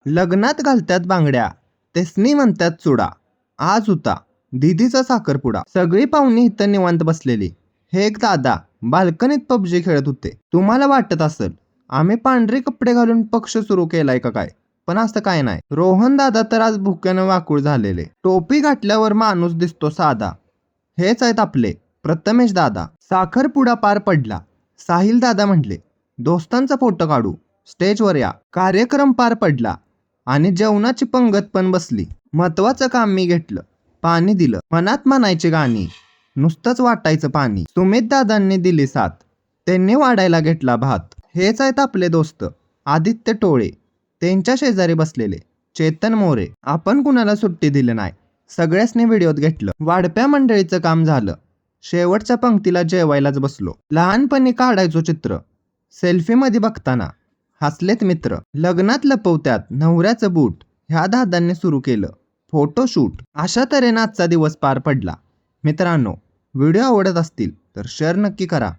लग्नात घालतात बांगड्या, तेसनी म्हणतात चुडा. आज होता दीदीचा साखरपुडा. सगळी पाहुणी इथं निवांत बसलेली. हे एक दादा बाल्कनीत पबजी खेळत होते. तुम्हाला वाटत असेल आम्ही पांढरे कपडे घालून पक्ष सुरू केलाय का काय, पण असं काय नाही. रोहन दादा तर आज भुक्यानं वाकूळ झालेले. टोपी घातल्यावर माणूस दिसतो साधा. हेच आहेत आपले प्रथमेश दादा. साखरपुडा पार पडला. साहिल दादा म्हटले, दोस्तांचा फोटो काढू, स्टेजवर या. कार्यक्रम पार पडला आणि जेवणाची पंगत पण बसली. महत्वाचं काम मी घेतलं. पाणी दिलं. मनात म्हणायची गाणी, नुसतंच वाटायचं पाणी. सुमित दादांनी दिली साथ, त्यांनी वाढायला घेतला भात. हेच आहेत आपले दोस्त आदित्य टोळे. त्यांच्या शेजारी बसलेले चेतन मोरे. आपण कुणाला सुट्टी दिली नाही, सगळ्यासनी व्हिडिओत घेतलं. वाढप्या मंडळीचं काम झालं. शेवटच्या पंक्तीला जेवायलाच बसलो. लहानपणी काढायचो चित्र, सेल्फीमध्ये बघताना हसलेत मित्र. लग्नात लपवत्यात नवऱ्याचं बूट, ह्या दादांनी सुरू केलं फोटोशूट. अशा तऱ्हेनं आजचा दिवस पार पडला. मित्रांनो, व्हिडिओ आवडत असतील तर शेअर नक्की करा.